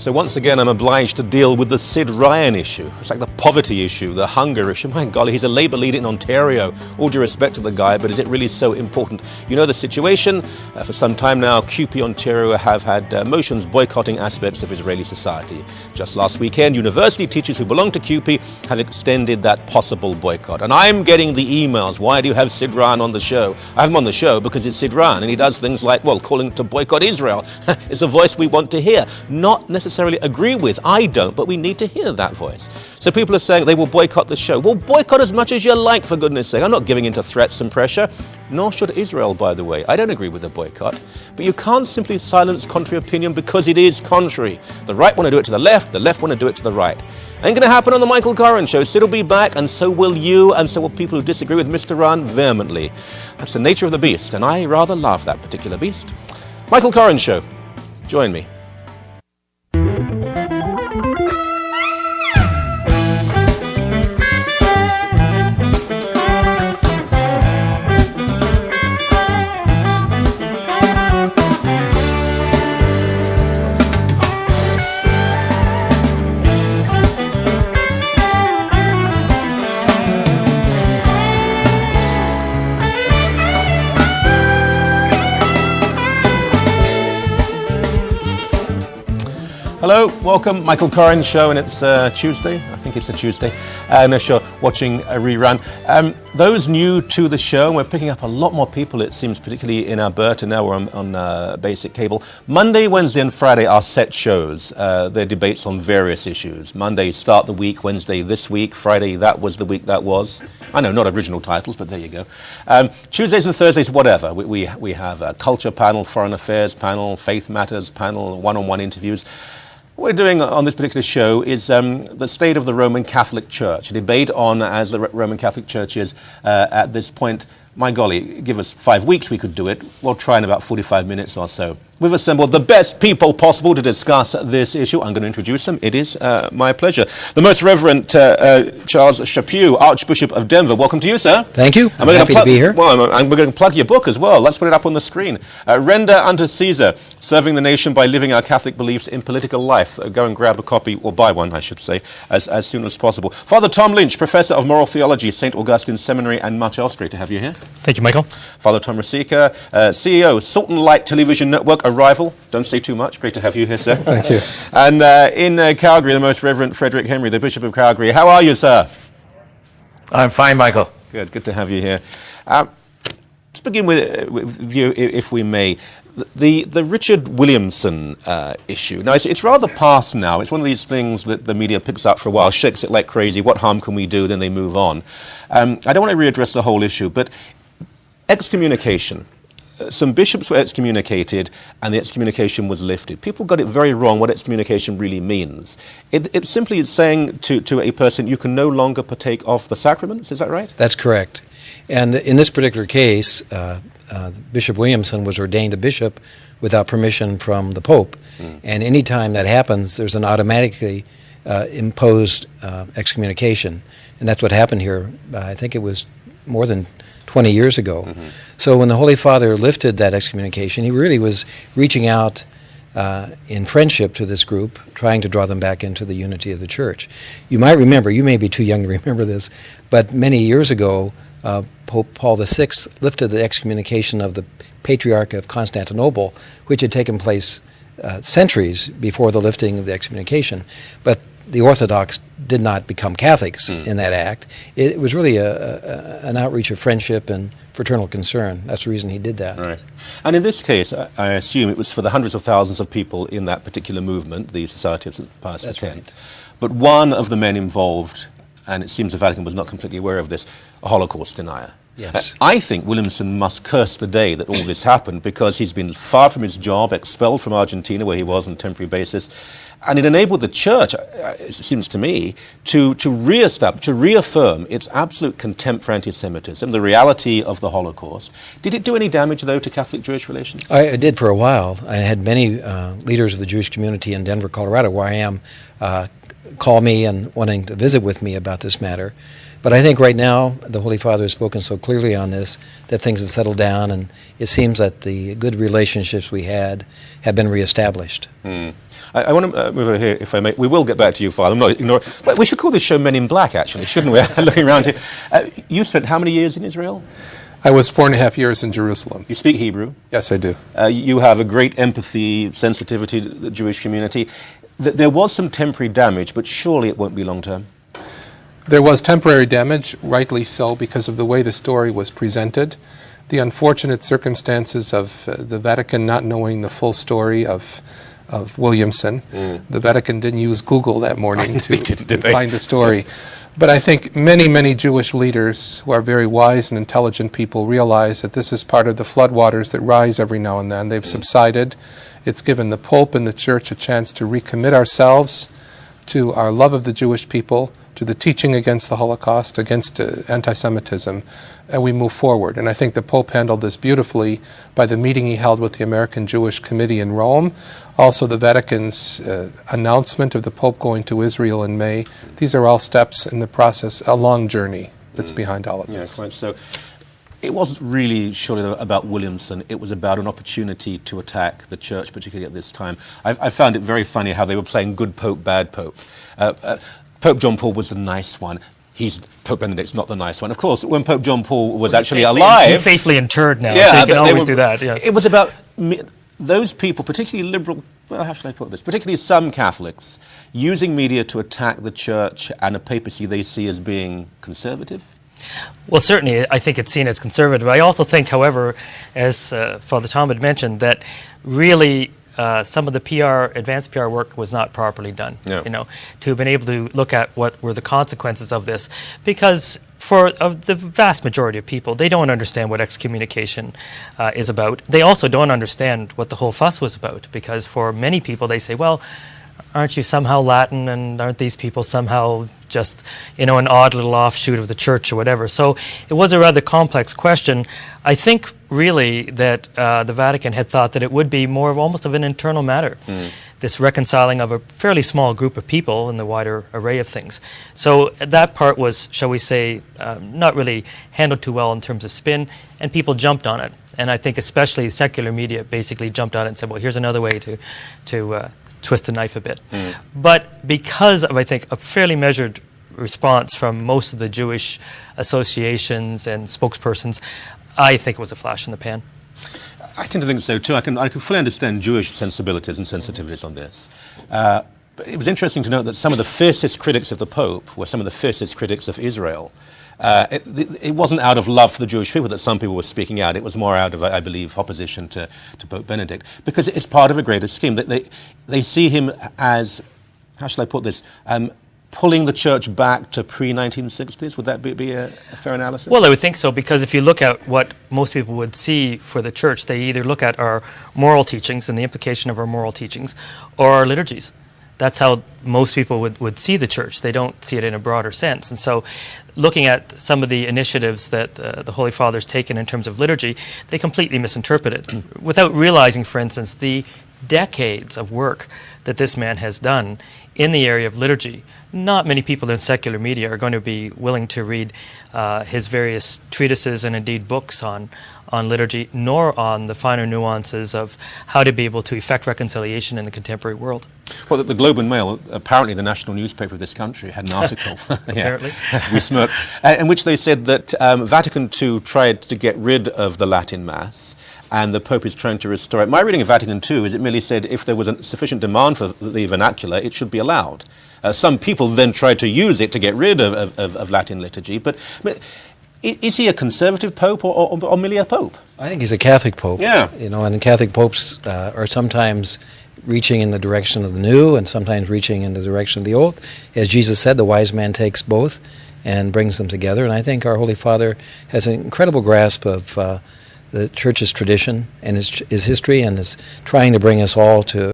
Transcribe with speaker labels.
Speaker 1: So once again, I'm obliged to deal with the Sid Ryan issue. It's like the poverty issue, the hunger issue. My golly, he's a Labour leader in Ontario. All due respect to the guy, but is it really so important? You know the situation. For some time now, CUPE Ontario have had motions boycotting aspects of Israeli society. Just last weekend, university teachers who belong to CUPE have extended that possible boycott. And I'm getting the emails. Why do you have Sid Ryan on the show? I have him on the show because it's Sid Ryan, and he does things like, well, calling to boycott Israel. It's a voice we want to hear. Not necessarily agree with. I don't, but we need to hear that voice. So people are saying they will boycott the show. Well, boycott as much as you like, for goodness sake. I'm not giving in to threats and pressure, nor should Israel, by the way. I don't agree with the boycott. But you can't simply silence contrary opinion because it is contrary. The right want to do it to the left want to do it to the right. Ain't going to happen on the Michael Coren show. Sid will be back, and so will you, and so will people who disagree with Mr. Ryan vehemently. That's the nature of the beast, and I rather love that particular beast. Michael Coren show. Join me. Hello, welcome, Michael Coren show, and it's Tuesday. I think it's a Tuesday. No, sure, watching a rerun. Those new to the show, we're picking up a lot more people, it seems, particularly in Alberta now. We're on basic cable. Monday, Wednesday, and Friday are set shows. They're debates on various issues. Monday, start the week. Wednesday, this week. Friday, that was the week that was. I know, not original titles, but there you go. Tuesdays and Thursdays, whatever. We have a culture panel, foreign affairs panel, faith matters panel, one-on-one interviews. What we're doing on this particular show is the state of the Roman Catholic Church, a debate on, as the Roman Catholic Church is at this point. My golly, give us 5 weeks, we could do it. We'll try in about 45 minutes or so. We've assembled the best people possible to discuss this issue. I'm going to introduce them. It is my pleasure. The Most Reverend Charles Chaput, Archbishop of Denver. Welcome to you, sir.
Speaker 2: Thank you. I'm happy to be here.
Speaker 1: Well, we're going to plug your book as well. Let's put it up on the screen. Render unto Caesar, serving the nation by living our Catholic beliefs in political life. Go and grab a copy, or buy one, I should say, as soon as possible. Father Tom Lynch, Professor of Moral Theology, St. Augustine Seminary, and much else. Great to have you here.
Speaker 3: Thank you, Michael.
Speaker 1: Father Tom Rosica, CEO, Salt and Light Television Network, Arrival. Don't say too much. Great to have you here, sir.
Speaker 2: Thank you.
Speaker 1: And in Calgary, the Most Reverend Frederick Henry, the Bishop of Calgary. How are you, sir?
Speaker 3: I'm fine, Michael.
Speaker 1: Good to have you here. Let's begin with you, if we may. The Richard Williamson issue. Now, it's rather past now. It's one of these things that the media picks up for a while, shakes it like crazy. What harm can we do? Then they move on. I don't want to readdress the whole issue, but excommunication. Some bishops were excommunicated, and the excommunication was lifted. People got it very wrong what excommunication really means. It simply is saying to a person, you can no longer partake of the sacraments. Is that right?
Speaker 2: That's correct. And in this particular case, Bishop Williamson was ordained a bishop without permission from the Pope. And any time that happens, there's an automatically imposed excommunication. And that's what happened here. I think it was more than 20 years ago. Mm-hmm. So when the Holy Father lifted that excommunication, he really was reaching out in friendship to this group, trying to draw them back into the unity of the Church. You might remember, you may be too young to remember this, but many years ago, Pope Paul VI lifted the excommunication of the Patriarch of Constantinople, which had taken place centuries before the lifting of the excommunication. But the Orthodox did not become Catholics in that act. It was really an outreach of friendship and fraternal concern. That's the reason he did that.
Speaker 1: Right. And in this case, I assume it was for the hundreds of thousands of people in that particular movement, the Society of St. Pius X.
Speaker 2: Right.
Speaker 1: But one of the men involved, and it seems the Vatican was not completely aware of this, a Holocaust denier.
Speaker 2: Yes.
Speaker 1: I think Williamson must curse the day that all this happened, because he's been fired from his job, expelled from Argentina, where he was on a temporary basis, and it enabled the Church, it seems to me, to reestablish, to reaffirm its absolute contempt for anti-Semitism, the reality of the Holocaust. Did it do any damage, though, to Catholic-Jewish relations?
Speaker 2: I did for a while. I had many leaders of the Jewish community in Denver, Colorado, where I am, call me and wanting to visit with me about this matter. But I think right now the Holy Father has spoken so clearly on this that things have settled down, and it seems that the good relationships we had have been reestablished.
Speaker 1: I want to move over here, if I may. We will get back to you, Father. I'm not ignoring. But we should call this show Men in Black, actually, shouldn't we? Looking around here. You spent how many years in Israel?
Speaker 4: I was 4.5 years in Jerusalem.
Speaker 1: You speak Hebrew?
Speaker 4: Yes, I do.
Speaker 1: You have a great empathy, sensitivity to the Jewish community. There was some temporary damage, but surely it won't be long term.
Speaker 4: There was temporary damage, rightly so, because of the way the story was presented. The unfortunate circumstances of the Vatican not knowing the full story of Williamson. The Vatican didn't use Google that morning to find the story. But I think many, many Jewish leaders who are very wise and intelligent people realize that this is part of the floodwaters that rise every now and then. They've subsided. It's given the Pope and the Church a chance to recommit ourselves to our love of the Jewish people, to the teaching against the Holocaust, against anti-Semitism, and we move forward. And I think the Pope handled this beautifully by the meeting he held with the American Jewish Committee in Rome, also the Vatican's announcement of the Pope going to Israel in May. These are all steps in the process, a long journey that's behind all of this.
Speaker 1: Quite so. It wasn't really surely about Williamson. It was about an opportunity to attack the Church, particularly at this time. I found it very funny how they were playing good Pope, bad Pope. Pope John Paul was the nice one. Pope Benedict's not the nice one. Of course, when Pope John Paul was actually alive...
Speaker 5: He's safely interred now, so you can always do that. Yes.
Speaker 1: It was about those people, particularly liberal, well, how should I put this, particularly some Catholics, using media to attack the Church and a papacy they see as being conservative.
Speaker 5: Well, certainly, I think it's seen as conservative. I also think, however, as Father Tom had mentioned, that really... some of the advanced PR work was not properly done.
Speaker 1: No.
Speaker 5: To have been able to look at what were the consequences of this, because for the vast majority of people, they don't understand what excommunication is about. They also don't understand what the whole fuss was about, because for many people, they say, well, aren't you somehow Latin, and aren't these people somehow just, an odd little offshoot of the Church or whatever? So it was a rather complex question. I think really that the Vatican had thought that it would be more of almost of an internal matter, this reconciling of a fairly small group of people in the wider array of things. So that part was, shall we say, not really handled too well in terms of spin, and people jumped on it. And I think especially secular media basically jumped on it and said, well, here's another way to twist the knife a bit. But because of, I think, a fairly measured response from most of the Jewish associations and spokespersons, I think it was a flash in the pan.
Speaker 1: I tend to think so too. I can fully understand Jewish sensibilities and sensitivities on this. But it was interesting to note that some of the fiercest critics of the Pope were some of the fiercest critics of Israel. It wasn't out of love for the Jewish people that some people were speaking out. It was more out of, I believe, opposition to Pope Benedict, because it's part of a greater scheme. They see him as, how shall I put this, pulling the Church back to pre-1960s. Would that be a fair analysis?
Speaker 5: Well, I would think so, because if you look at what most people would see for the Church, they either look at our moral teachings and the implication of our moral teachings, or our liturgies. That's how most people would see the Church. They don't see it in a broader sense. And so looking at some of the initiatives that the Holy Father's taken in terms of liturgy, they completely misinterpret it without realizing, for instance, the decades of work that this man has done in the area of liturgy. Not many people in secular media are going to be willing to read his various treatises and indeed books on liturgy, nor on the finer nuances of how to be able to effect reconciliation in the contemporary world.
Speaker 1: Well, the Globe and Mail, apparently the national newspaper of this country, had an article,
Speaker 5: Apparently.
Speaker 1: we smirk, in which they said that Vatican II tried to get rid of the Latin Mass, and the Pope is trying to restore it. My reading of Vatican II is it merely said if there was a sufficient demand for the vernacular, it should be allowed. Some people then tried to use it to get rid of Latin liturgy, but is he a conservative pope or merely a pope?
Speaker 2: I think he's a Catholic pope.
Speaker 1: Yeah.
Speaker 2: And Catholic popes are sometimes reaching in the direction of the new and sometimes reaching in the direction of the old. As Jesus said, the wise man takes both and brings them together. And I think our Holy Father has an incredible grasp of the Church's tradition and his history, and is trying to bring us all to